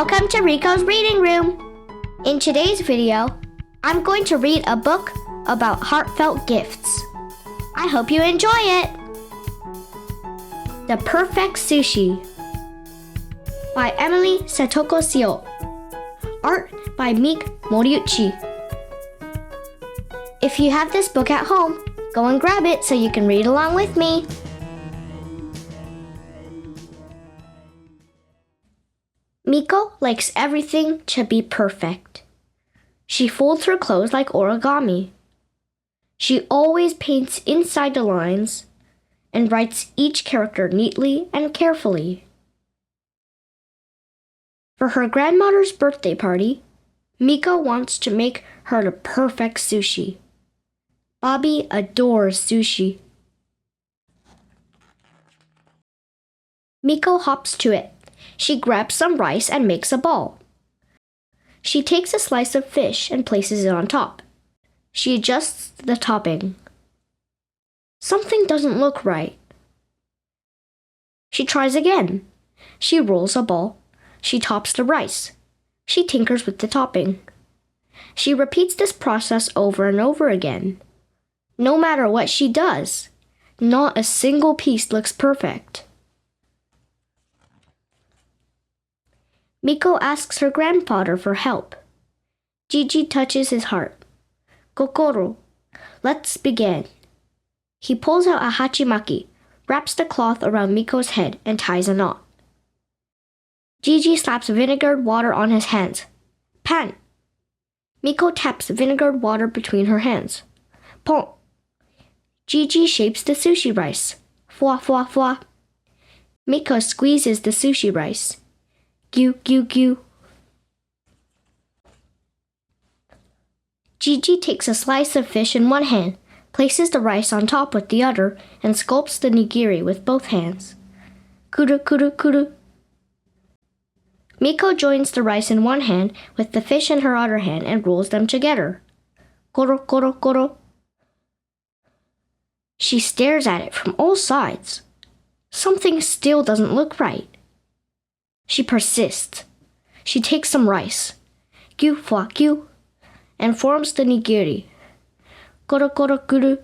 Welcome to Rico's Reading Room. In today's video, I'm going to read a book about heartfelt gifts. I hope you enjoy it. The Perfect Sushi by Emily Satoko Seo. Art by Mique Moriuchi. If you have this book at home, go and grab it so you can read along with me. Miko likes everything to be perfect. She folds her clothes like origami. She always paints inside the lines and writes each character neatly and carefully. For her grandmother's birthday party, Miko wants to make her the perfect sushi. Bobby adores sushi. Miko hops to it. She grabs some rice and makes a ball. She takes a slice of fish and places it on top. She adjusts the topping. Something doesn't look right. She tries again. She rolls a ball. She tops the rice. She tinkers with the topping. She repeats this process over and over again. No matter what she does, not a single piece looks perfect. Miko asks her grandfather for help. Gigi touches his heart. Kokoro, let's begin. He pulls out a hachimaki, wraps the cloth around Miko's head, and ties a knot. Gigi slaps vinegared water on his hands. Pan! Miko taps vinegared water between her hands. Pon! Gigi shapes the sushi rice. Fwa fwa fwa. Miko squeezes the sushi rice. Gyu, gyu, gyu. Gigi takes a slice of fish in one hand, places the rice on top with the other, and sculpts the nigiri with both hands. Kuru, kuru, kuru. Miko joins the rice in one hand with the fish in her other hand and rolls them together. Koro, koro, koro. She stares at it from all sides. Something still doesn't look right. She persists. She takes some rice, gyu fwa gyu, and forms the nigiri. Koro koro kuru.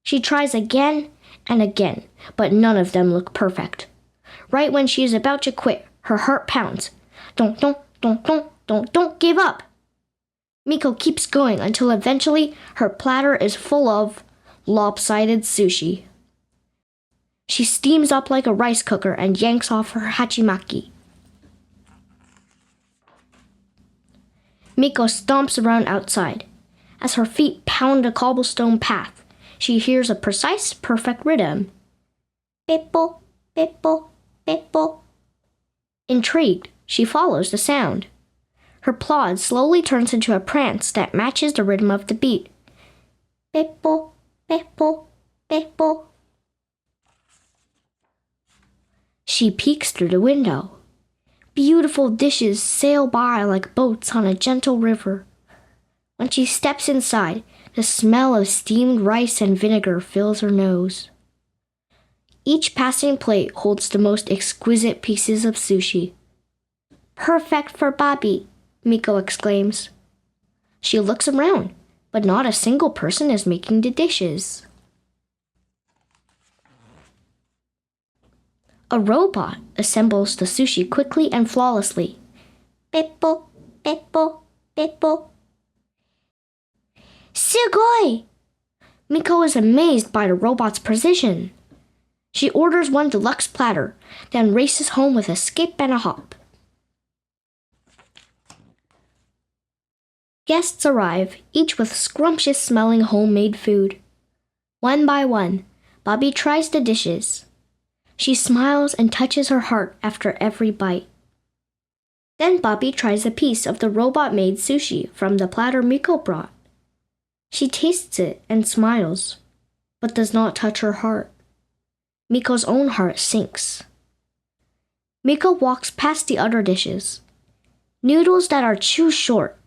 She tries again and again, but none of them look perfect. Right when she is about to quit, her heart pounds. Don't give up. Miko keeps going until eventually her platter is full of lopsided sushi. She steams up like a rice cooker and yanks off her hachimaki. Miko stomps around outside. As her feet pound a cobblestone path, she hears a precise, perfect rhythm. Pippo, pippo, pippo. Intrigued, she follows the sound. Her plod slowly turns into a prance that matches the rhythm of the beat. Pippo, pippo, pippo. She peeks through the window. Beautiful dishes sail by like boats on a gentle river. When she steps inside, the smell of steamed rice and vinegar fills her nose. Each passing plate holds the most exquisite pieces of sushi. Perfect for Bobby, Miko exclaims. She looks around, but not a single person is making the dishes. A robot assembles the sushi quickly and flawlessly. Pippo, pippo, pippo. Sugoi! Miko is amazed by the robot's precision. She orders one deluxe platter, then races home with a skip and a hop. Guests arrive, each with scrumptious-smelling homemade food. One by one, Bobby tries the dishes. She smiles and touches her heart after every bite. Then Bobby tries a piece of the robot-made sushi from the platter Miko brought. She tastes it and smiles, but does not touch her heart. Miko's own heart sinks. Miko walks past the other dishes. Noodles that are too short,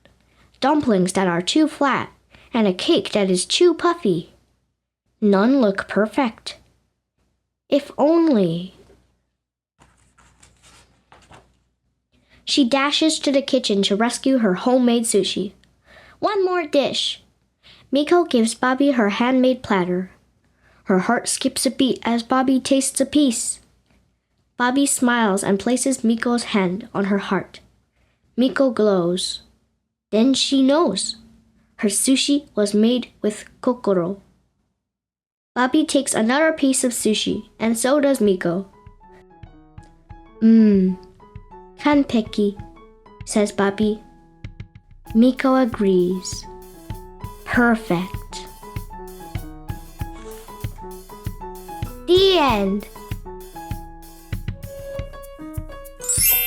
dumplings that are too flat, and a cake that is too puffy. None look perfect. If only. She dashes to the kitchen to rescue her homemade sushi. One more dish. Miko gives Bobby her handmade platter. Her heart skips a beat as Bobby tastes a piece. Bobby smiles and places Miko's hand on her heart. Miko glows. Then she knows. Her sushi was made with kokoro. Bobby takes another piece of sushi, and so does Miko. Kanpeki, says Bobby. Miko agrees. Perfect. The end.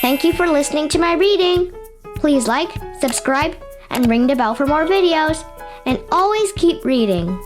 Thank you for listening to my reading. Please like, subscribe, and ring the bell for more videos. And always keep reading.